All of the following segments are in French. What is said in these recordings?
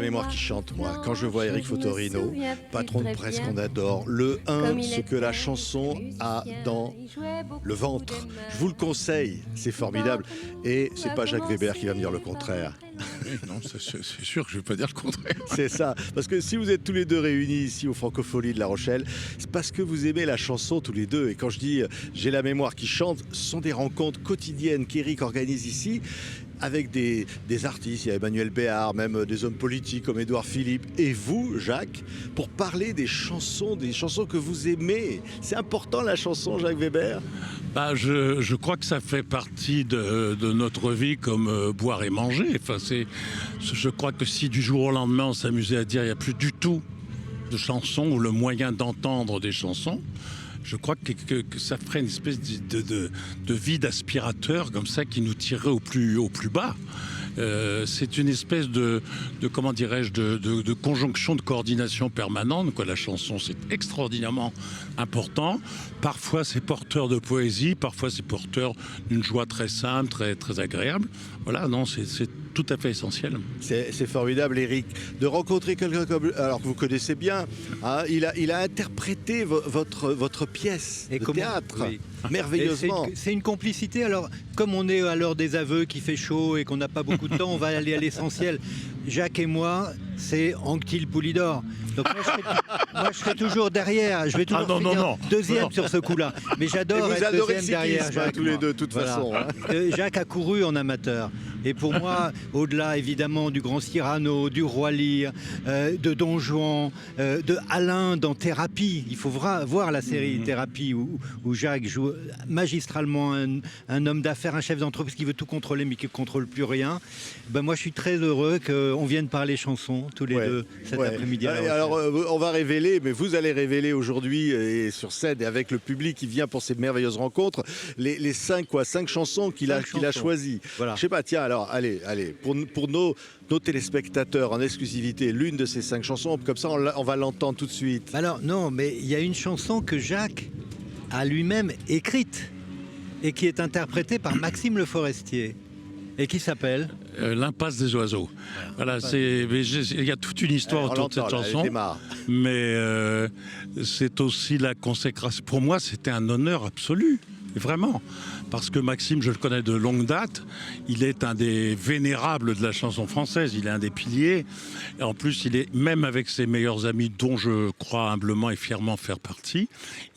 mémoire qui chante, moi. Quand je vois Eric Fotorino, patron de presse qu'on adore, le 1, ce que la chanson a dans le ventre. Je vous le conseille, c'est formidable. Et c'est pas Jacques Weber qui va me dire le contraire. Oui, non, c'est sûr que je ne vais pas dire le contraire. C'est ça. Parce que si vous êtes tous les deux réunis ici au Francofolie de La Rochelle, c'est parce que vous aimez la chanson tous les deux. Et quand je dis j'ai la mémoire qui chante, ce sont des rencontres quotidiennes qu'Éric organise ici avec des artistes. Il y a Emmanuel Béard, même des hommes politiques comme Édouard Philippe. Et vous, Jacques, pour parler des chansons que vous aimez. C'est important la chanson, Jacques Weber ? Je crois que ça fait partie de notre vie comme boire et manger. Enfin, je crois que si du jour au lendemain on s'amusait à dire il n'y a plus du tout de chansons ou le moyen d'entendre des chansons, je crois que ça ferait une espèce de vide aspirateur comme ça qui nous tirerait au plus bas. C'est une espèce comment dirais-je, de conjonction, de coordination permanente, quoi. La chanson, c'est extraordinairement important. Parfois, c'est porteur de poésie, parfois, c'est porteur d'une joie très simple, très, très agréable. Voilà, non, c'est tout à fait essentiel. C'est formidable, Éric, de rencontrer quelqu'un comme, alors que vous connaissez bien. Hein, il a interprété votre pièce de théâtre. Oui. Merveilleusement. C'est une complicité. Alors, comme on est à l'heure des aveux, qu'il fait chaud et qu'on n'a pas beaucoup de temps, on va aller à l'essentiel. Jacques et moi, c'est Anctil Poulidor. Donc moi, je serai toujours derrière. Je vais toujours finir deuxième sur ce coup-là. Mais j'adore être deuxième derrière Jacques. Tous les deux, de toute façon. Hein. Jacques a couru en amateur. Et pour moi, au-delà évidemment du Grand Cyrano, du Roi Lear, de Don Juan, de Alain dans Thérapie, il faut voir la série Thérapie où Jacques joue magistralement un homme d'affaires, un chef d'entreprise qui veut tout contrôler mais qui ne contrôle plus rien. Ben moi je suis très heureux qu'on vienne parler chansons tous les deux cet après-midi. Alors on va révéler, mais vous allez révéler aujourd'hui et sur scène et avec le public qui vient pour ces merveilleuses rencontres, les 5 chansons qu'il a choisies. Voilà. Je sais pas, tiens, alors allez, pour nos téléspectateurs en exclusivité, l'une de ces 5 chansons, comme ça on va l'entendre tout de suite. Alors non, mais il y a une chanson que Jacques a lui-même écrite et qui est interprétée par Maxime Le Forestier et qui s'appelle L'impasse des oiseaux. Voilà, il y a toute une histoire autour de cette chanson, mais c'est aussi la consécration. Pour moi, c'était un honneur absolu. Vraiment, parce que Maxime, je le connais de longue date, il est un des vénérables de la chanson française, il est un des piliers, et en plus il est, même avec ses meilleurs amis, dont je crois humblement et fièrement faire partie,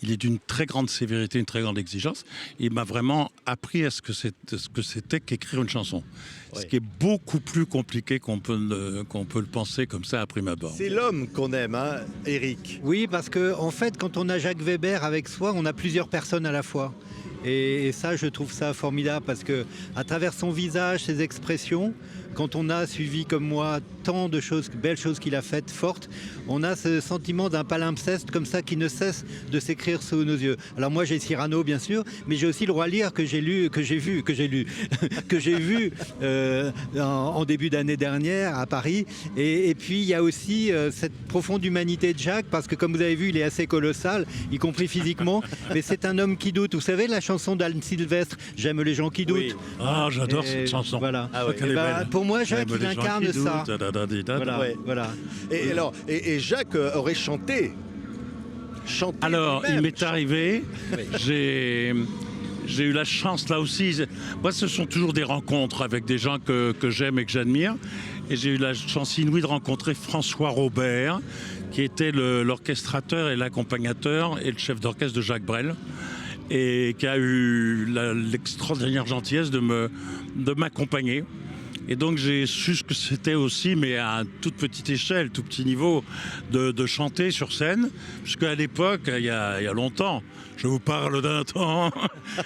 il est d'une très grande sévérité, une très grande exigence, il m'a vraiment appris à ce que c'était qu'écrire une chanson. Ce qui est beaucoup plus compliqué qu'on peut le penser comme ça à prime abord. C'est l'homme qu'on aime, hein, Éric. Oui, parce que en fait, quand on a Jacques Weber avec soi, on a plusieurs personnes à la fois. Et ça, je trouve ça formidable parce que à travers son visage, ses expressions, quand on a suivi comme moi tant de choses, belles choses qu'il a faites, fortes, on a ce sentiment d'un palimpseste comme ça qui ne cesse de s'écrire sous nos yeux. Alors moi j'ai Cyrano bien sûr, mais j'ai aussi le Roi Lear que j'ai vu en début d'année dernière à Paris. Et puis il y a aussi cette profonde humanité de Jacques parce que comme vous avez vu, il est assez colossal, y compris physiquement, mais c'est un homme qui doute. Vous savez la chanson d'Anne Sylvestre, J'aime les gens qui doutent. Oui. Ah, j'adore cette chanson. Voilà. Ah ouais. Pour moi, Jacques, il incarne ça. Voilà. Et Jacques aurait chanté. Alors, il m'est arrivé, j'ai eu la chance là aussi. Moi, ce sont toujours des rencontres avec des gens que j'aime et que j'admire. Et j'ai eu la chance inouïe de rencontrer François Robert, qui était l'orchestrateur et l'accompagnateur et le chef d'orchestre de Jacques Brel, et qui a eu l'extraordinaire gentillesse de m'accompagner. Et donc j'ai su ce que c'était aussi, mais à toute petite échelle, tout petit niveau, de chanter sur scène. Puisqu'à l'époque, il y a longtemps, je vous parle d'un temps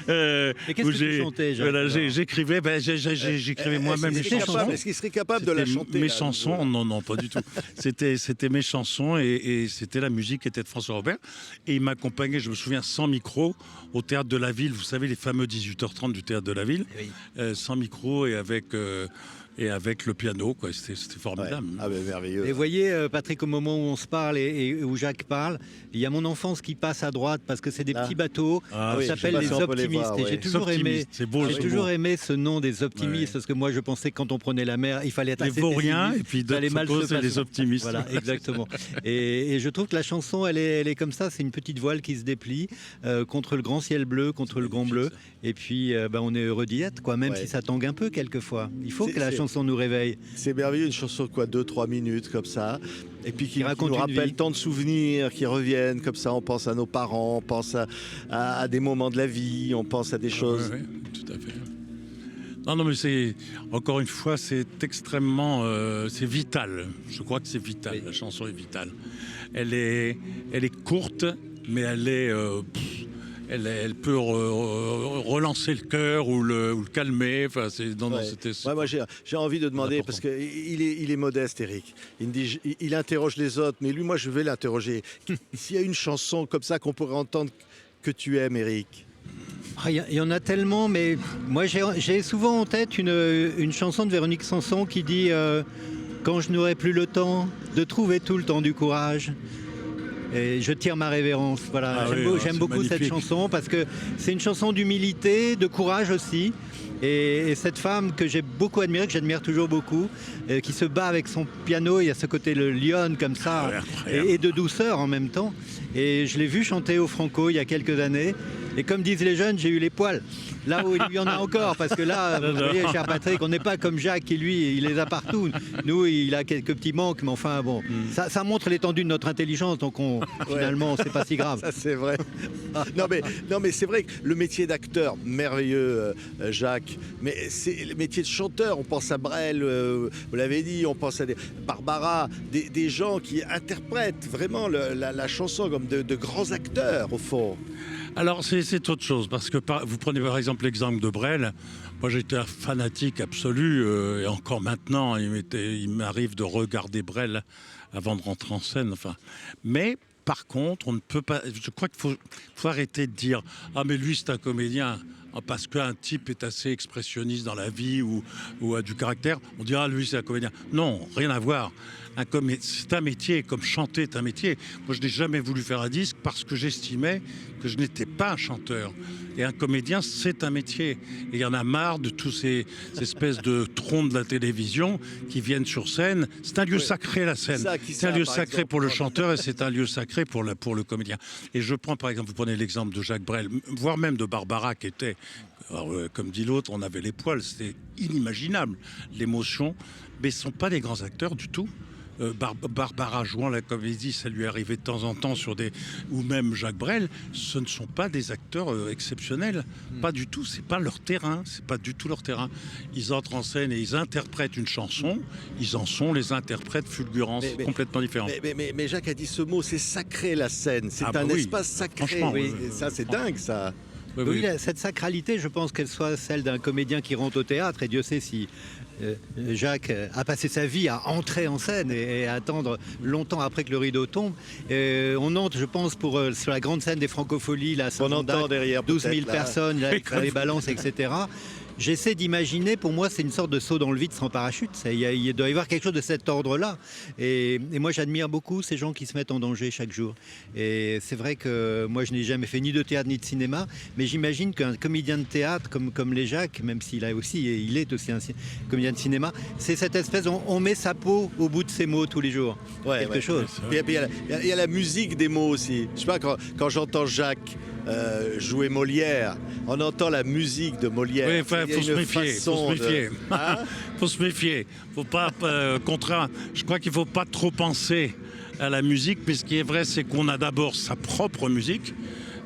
mais qu'est-ce que tu chantais, Jacques, j'écrivais moi-même les chansons. Est-ce qu'il serait capable de la chanter? Mes chansons, non, pas du tout. C'était mes chansons et c'était la musique qui était de François Robert. Et il m'accompagnait, je me souviens, sans micro, au Théâtre de la Ville. Vous savez, les fameux 18h30 du Théâtre de la Ville. Oui. Sans micro et avec et avec le piano, quoi. C'était formidable. Ah ben merveilleux. Et vous voyez, Patrick, au moment où on se parle et où Jacques parle, il y a mon enfance qui passe à droite parce que c'est des petits bateaux. Ah Ça oui, s'appelle je sais les pas si on peut les optimistes. voir, Et ouais. j'ai toujours aimé. Optimistes, c'est beau, J'ai c'est toujours beau. aimé ce nom des optimistes Ouais. parce que moi je pensais que quand on prenait la mer, il fallait être Les assez vauriens pessimiste, et puis il fallait d'autres mal photos, se c'est passer. les optimistes. Voilà, exactement. Et je trouve que la chanson, elle est comme ça, c'est une petite voile qui se déplie contre le grand ciel bleu, contre le grand bleu. Et puis on est heureux d'y être, quoi, même Ouais. si ça tangue un peu quelquefois. Il faut C'est- que la c'est- chanson nous réveille. C'est merveilleux, une chanson de quoi, 2-3 minutes comme ça, et puis qui raconte nous une rappelle vie. tant de souvenirs qui reviennent comme ça. On pense à nos parents, on pense à des moments de la vie, on pense à des choses. Ouais, tout à fait. Non, mais c'est encore une fois, c'est extrêmement, c'est vital. Je crois que c'est vital. Oui. La chanson est vitale. Elle est courte, mais elle peut relancer le cœur ou le calmer. Enfin, Ouais. Ouais, moi j'ai envie de demander important. parce que il est modeste, Eric. Il me dit, il interroge les autres, mais lui, moi, je vais l'interroger. S'il y a une chanson comme ça qu'on pourrait entendre que tu aimes, Eric. Ah, il y en a tellement, mais moi j'ai souvent en tête une chanson de Véronique Sanson qui dit quand je n'aurai plus le temps de trouver tout le temps du courage. Et je tire ma révérence. Voilà, Ah j'aime oui, beau- alors, j'aime c'est beaucoup cette magnifique. chanson parce que c'est une chanson d'humilité, de courage aussi. Et cette femme que j'ai beaucoup admirée, que j'admire toujours beaucoup, qui se bat avec son piano, il y a ce côté le lionne comme ça, Ah ouais, incroyable. et de douceur en même temps. Et je l'ai vu chanter au Franco il y a quelques années. Et comme disent les jeunes, j'ai eu les poils. Là où il y en a encore, parce que là, vous voyez, cher Patrick, on n'est pas comme Jacques qui, lui, il les a partout. Nous, il a quelques petits manques, mais enfin, bon, ça montre l'étendue de notre intelligence, donc finalement, c'est pas si grave. Ça, c'est vrai. non, mais c'est vrai que le métier d'acteur, merveilleux, Jacques, mais c'est le métier de chanteur. On pense à Brel, vous l'avez dit, on pense à Barbara, des gens qui interprètent vraiment la chanson comme de grands acteurs, au fond. Alors, c'est autre chose, parce que vous prenez par exemple l'exemple de Brel. Moi, j'étais un fanatique absolu, et encore maintenant, il m'arrive de regarder Brel avant de rentrer en scène. Enfin, mais par contre, on ne peut pas. Je crois qu'il faut arrêter de dire ah mais lui c'est un comédien. Parce qu'un type est assez expressionniste dans la vie ou a du caractère, on dira lui c'est un comédien. Non, rien à voir. C'est un métier, comme chanter est un métier. Moi, je n'ai jamais voulu faire un disque parce que j'estimais que je n'étais pas un chanteur. Et un comédien, c'est un métier. Et il y en a marre de tous ces espèces de troncs de la télévision qui viennent sur scène. C'est un lieu sacré, la scène. C'est un lieu sacré pour le chanteur et c'est un lieu sacré pour le comédien. Et je prends, par exemple, vous prenez l'exemple de Jacques Brel, voire même de Barbara, qui était, alors, comme dit l'autre, on avait les poils, c'était inimaginable, l'émotion. Mais ce ne sont pas des grands acteurs du tout. Barbara jouant la comédie, ça lui arrivait de temps en temps ou même Jacques Brel, ce ne sont pas des acteurs exceptionnels, pas du tout, c'est pas leur terrain, c'est pas du tout leur terrain. Ils entrent en scène et ils interprètent une chanson, ils en sont les interprètes fulgurants, c'est complètement différent. Mais Jacques a dit ce mot, c'est sacré la scène, c'est un oui. espace sacré. Franchement, Oui, oui. et ça, c'est dingue, ça. Oui, cette sacralité, je pense qu'elle soit celle d'un comédien qui rentre au théâtre, et Dieu sait si Jacques a passé sa vie à entrer en scène et à attendre longtemps après que le rideau tombe. On entre, je pense, sur la grande scène des Francopholies, la On entend derrière 12 000 peut-être, là. personnes, là, avec les balances, etc. J'essaie d'imaginer, pour moi, c'est une sorte de saut dans le vide sans parachute. Il doit y avoir quelque chose de cet ordre-là. Et moi, j'admire beaucoup ces gens qui se mettent en danger chaque jour. Et c'est vrai que moi, je n'ai jamais fait ni de théâtre ni de cinéma, mais j'imagine qu'un comédien de théâtre comme les Jacques, même s'il est aussi un comédien de cinéma, c'est cette espèce, on met sa peau au bout de ses mots tous les jours. Quelque chose. Et puis il y a la musique des mots aussi. Je sais pas, quand j'entends Jacques jouer Molière, on entend la musique de Molière. Oui, enfin, Il y a faut se une méfier, façon faut se méfier. Hein Faut se méfier. Faut pas contraire. Je crois qu'il faut pas trop penser à la musique, mais ce qui est vrai, c'est qu'on a d'abord sa propre musique.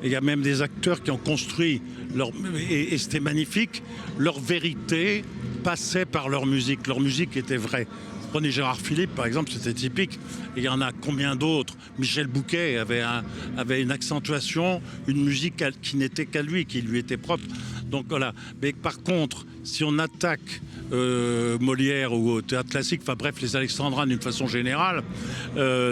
Et il y a même des acteurs qui ont construit et c'était magnifique. Leur vérité passait par leur musique. Leur musique était vraie. Prenez Gérard Philippe, par exemple, c'était typique. Et il y en a combien d'autres? Michel Bouquet avait une accentuation, une musique qui n'était qu'à lui, qui lui était propre. Donc voilà. Mais par contre, si on attaque Molière ou au théâtre classique, enfin bref, les Alexandrins d'une façon générale,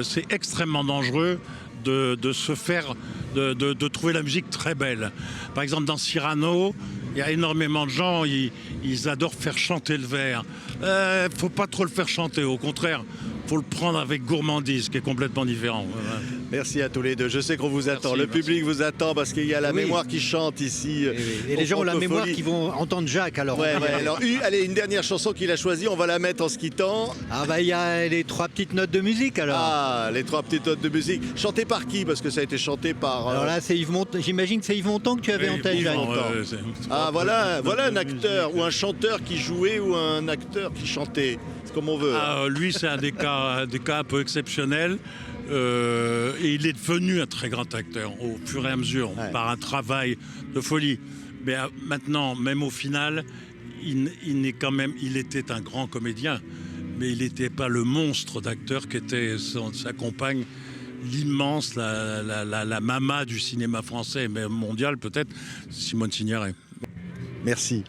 c'est extrêmement dangereux de se faire, de trouver la musique très belle. Par exemple, dans Cyrano, Il y a énormément de gens, ils adorent faire chanter le verre. Faut pas trop le faire chanter, au contraire, faut le prendre avec gourmandise, qui est complètement différent. Merci à tous les deux. Je sais qu'on vous attend. Le public vous attend parce qu'il y a la mémoire qui chante ici. Et les gens ont la mémoire qui vont entendre Jacques alors. Ouais. Alors, allez, une dernière chanson qu'il a choisie, on va la mettre en se quittant. Ah bah il y a les 3 petites notes de musique alors. Ah, les 3 petites notes de musique. Chantées par qui? Parce que ça a été chanté par... Alors là, c'est Yves Montand. J'imagine que c'est Yves Montand que tu avais en tête, Jacques. Ah, voilà un acteur ou un chanteur qui jouait ou un acteur qui chantait. C'est comme on veut. Ah, lui, c'est un des cas un peu exceptionnels. Et il est devenu un très grand acteur au fur et à mesure, par un travail de folie. Mais maintenant, même au final, il était un grand comédien, mais il n'était pas le monstre d'acteur qu'était sa compagne, l'immense, la mama du cinéma français, mais mondial peut-être, Simone Signoret. Merci.